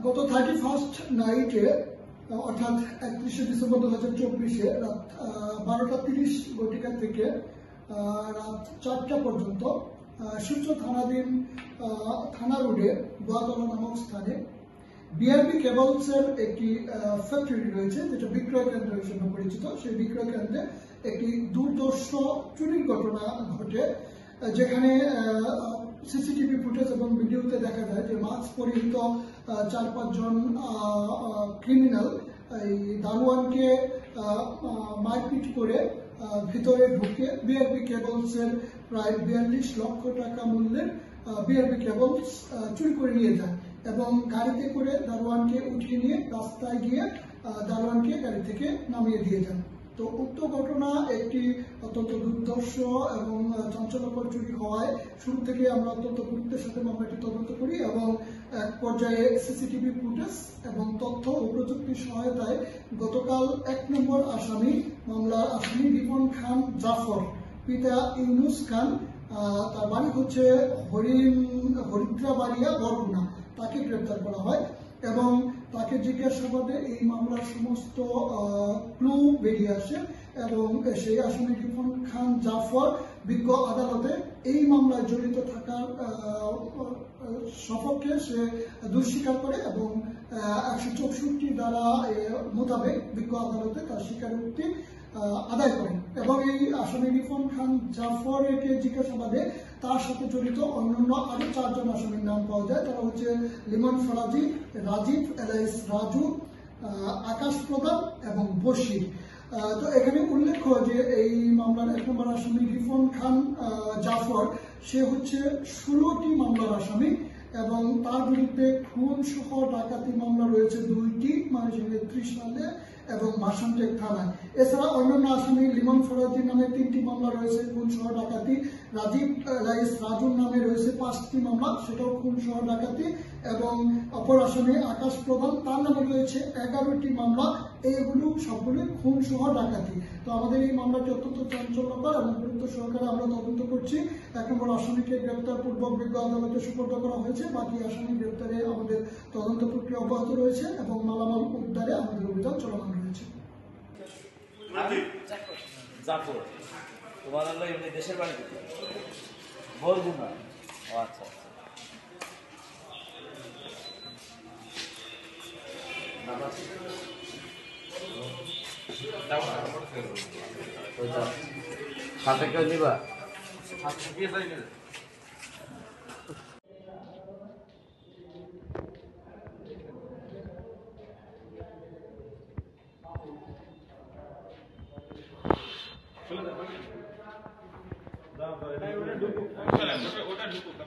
গত 31st নাইটে অর্থাৎ 31শে ডিসেম্বর 2024 রাত 12:30 ঘটিকা থেকে রাত 4টা পর্যন্ত শিবচর থানাধীন থানা রোডে গোয়াতলা নামক স্থানে বিআরবি কেবলসের একটি ফ্যাক্টরি রয়েছে, যেটা বিক্রয় কেন্দ্র হিসেবে পরিচিত। সেই বিক্রয় কেন্দ্রে একটি দুর্ধর্ষ চুরির ঘটনা ঘটে, যেখানে সিসিটিভি ফুটেজ এবং ভিডিওতে দেখা যায় যে মাস্ক পরিহিত 4-5 জন ক্রিমিনাল এই দারোয়ানকে মারপিট করে ভিতরে ঢুকে বিআরবি কেবলসের প্রায় 42 লক্ষ টাকা মূল্যের বিআরবি কেবলস চুরি করে নিয়ে যায় এবং গাড়িতে করে দারোয়ানকে উঠিয়ে নিয়ে রাস্তায় গিয়ে দারোয়ানকে গাড়ি থেকে নামিয়ে দিয়ে যান। তো উক্ত ঘটনা একটি অত্যন্ত দুর্ধর্ষ এবং চাঞ্চল্যকর চুরি হওয়ায় শুরু থেকে আমরা অত্যন্ত গুরুত্বের সাথে মামলাটি তদন্ত করি এবং এক পর্যায়ে সিসিটিভি ফুটেজ এবং তথ্য ও প্রযুক্তির সহায়তায় গতকাল 1 নম্বর আসামি, মামলার আসামি রিপন খান জাফর, পিতা ইউনুস খান, তার বাড়ি হচ্ছে হরিদ্রাবাড়িয়া বরগুনা, তাকে গ্রেপ্তার করা হয় এবং তাকে জিজ্ঞাসাবাদে এই মামলার সমস্ত ক্লু বেরিয়ে আসে এবং সেই আসামি রিপন খান জাফর বিজ্ঞ আদালতে এই মামলায় জড়িত থাকার সপক্ষে সে দোষ স্বীকার করে এবং 164 ধারা মোতাবেক বিজ্ঞ আদালতে তার স্বীকারোক্তি আদায় করেন এবং এই আসামি রিপন খান জাফরকে জিজ্ঞাসাবাদে তার সাথে জড়িত অন্যান্য আরো 4 জন আসামির নাম পাওয়া যায়। তারা হচ্ছে লিমন ফরাজি, রাজীব এলাইস রাজু, আকাশ প্রধান এবং বশির। তো এখানে উল্লেখ্য যে এই মামলার 1 নম্বর আসামি রিপন খান জাফর, সে হচ্ছে 16টি মামলার আসামি এবং তার বিরুদ্ধে খুন সহ ডাকাতি মামলা রয়েছে 2টি, 1933 সালে এবং মাসানটেক থানায়। এছাড়া অন্যান্য আসামি লিমন ফরাজির নামে 3টি মামলা রয়েছে খুন সহ ডাকাতি, রাজীব এলাইস রাজুর নামে রয়েছে 5টি মামলা, সেটাও খুন সহ ডাকাতি, এবং অপর আসামি আকাশ প্রধান, তার নামে রয়েছে 11টি মামলা, এইগুলো সবগুলো খুন সহ ডাকাতি। তো আমাদের এই মামলাটি অত্যন্ত চাঞ্চল্যকর এবং গুরুত্ব সহকারে আমরা তদন্ত করছি। 1 নম্বর আসামিকে গ্রেপ্তার পূর্বক বিজ্ঞ আদালতে সুপর্দ করা হয়েছে। বাকি আসামি গ্রেপ্তারে আমাদের তদন্ত প্রক্রিয়া অব্যাহত রয়েছে এবং মালামাল উদ্ধারে আমাদের অভিযান চলমান রয়েছে। তোমার হলো এমনি দেশের বাড়ি বরগুনা। আচ্ছা সাথে কেউ নিবা ওটা ঢুকুক